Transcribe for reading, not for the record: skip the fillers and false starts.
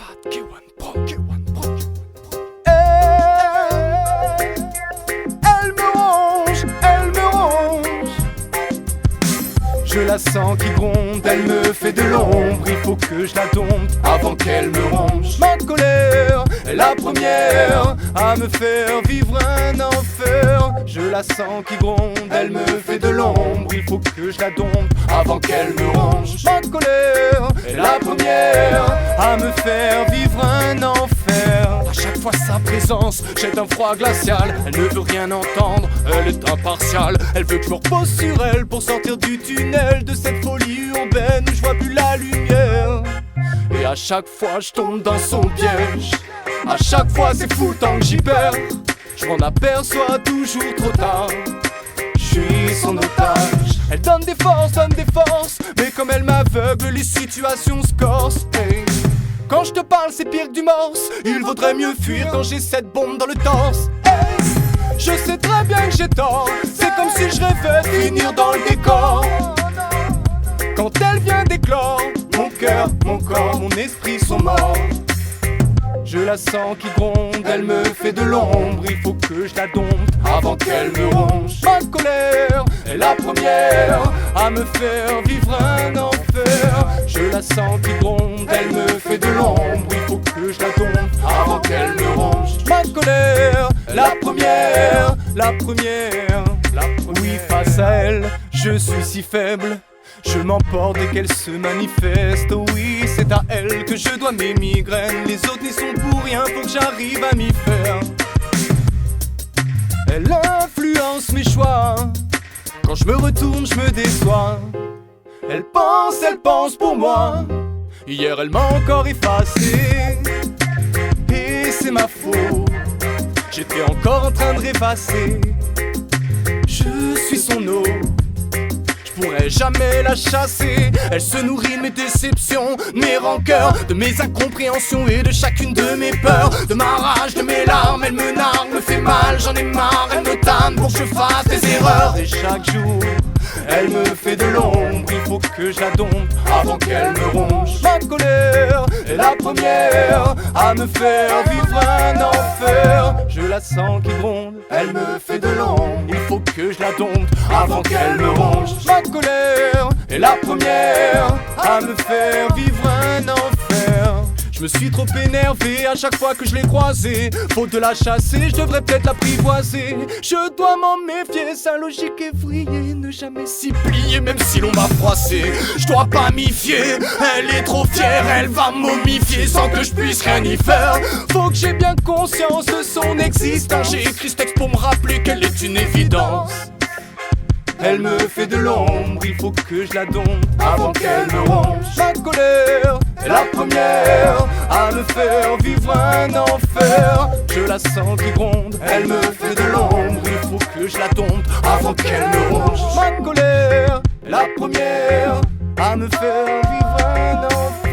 Fat K1 Pro, K1 Pro. Elle me ronge, elle me ronge. Je la sens qui gronde, elle me fait de l'ombre. Il faut que je la dompte avant qu'elle me ronge. Ma colère est la première à me faire vivre un enfer. Je la sens qui gronde, elle me fait de l'ombre. Il faut que je la dompte avant qu'elle me ronge. Ma colère est la première à me faire vivre un enfer. À chaque fois sa présence jette un froid glacial. Elle ne veut rien entendre, elle est impartiale. Elle veut que je me repose sur elle pour sortir du tunnel de cette folie urbaine où je vois plus la lumière. Et à chaque fois je tombe dans son piège. À chaque fois c'est fou le temps que j'y perds. Je m'en aperçois toujours trop tard. Je suis son otage. Elle donne des forces, mais comme elle m'aveugle, les situations se corsent. Hey. Quand je te parle, c'est pire que du morse. Il vaudrait mieux fuir quand j'ai cette bombe dans le torse. Hey. Je sais très bien que j'ai tort. C'est comme si je rêvais de finir dans le décor. Quand elle vient d'éclore, mon cœur, mon corps, mon esprit sont morts. Je la sens qui gronde, elle me fait de l'ombre. Il faut que je la dompte avant qu'elle me ronge. Ma colère est la première à me faire vivre un enfer. Je la sens qui gronde, elle me fait de l'ombre. Il faut que je la dompte avant qu'elle me ronge. Ma colère est la première, la première, la première. Oui, face à elle, je suis si faible. Je m'emporte dès qu'elle se manifeste. Oh oui, c'est à elle que je dois mes migraines. Les autres n'y sont pour rien, faut que j'arrive à m'y faire. Elle influence mes choix. Quand je me retourne, je me déçois. Elle pense pour moi. Hier elle m'a encore effacé. Et c'est ma faute. J'étais encore en train de rêvasser. Je suis son eau. Je pourrais jamais la chasser. Elle se nourrit de mes déceptions, de mes rancœurs, de mes incompréhensions et de chacune de mes peurs. De ma rage, de mes larmes, elle me nargue, me fait mal, j'en ai marre. Elle me tanne pour que je fasse des erreurs. Et chaque jour, elle me fait de l'ombre. Il faut que je la dompte avant qu'elle me ronge. Ma colère est la première à me faire vivre un enfer. Je la sens qui gronde, elle me fait de l'ombre. Il faut que je la dompte avant qu'elle me ronge. Ma colère est la première à me faire vivre un enfer. Je me suis trop énervé à chaque fois que je l'ai croisée. Faute de la chasser, je devrais peut-être l'apprivoiser. Je dois m'en méfier, sa logique est vrillée. Ne jamais s'y plier, même si l'on m'a froissé. Je dois pas m'y fier, elle est trop fière. Elle va momifier sans que je puisse rien y faire. Faut que j'ai bien conscience de son existence. J'ai écrit ce texte pour me rappeler qu'elle est une évidence. Elle me fait de l'ombre, il faut que je la dompte avant qu'elle me ronge. Ma colère est la première à me faire vivre un enfer. Je la sens qui gronde, elle me fait de l'ombre. Il faut que je la dompte avant qu'elle me ronge. Ma colère est la première à me faire vivre un enfer.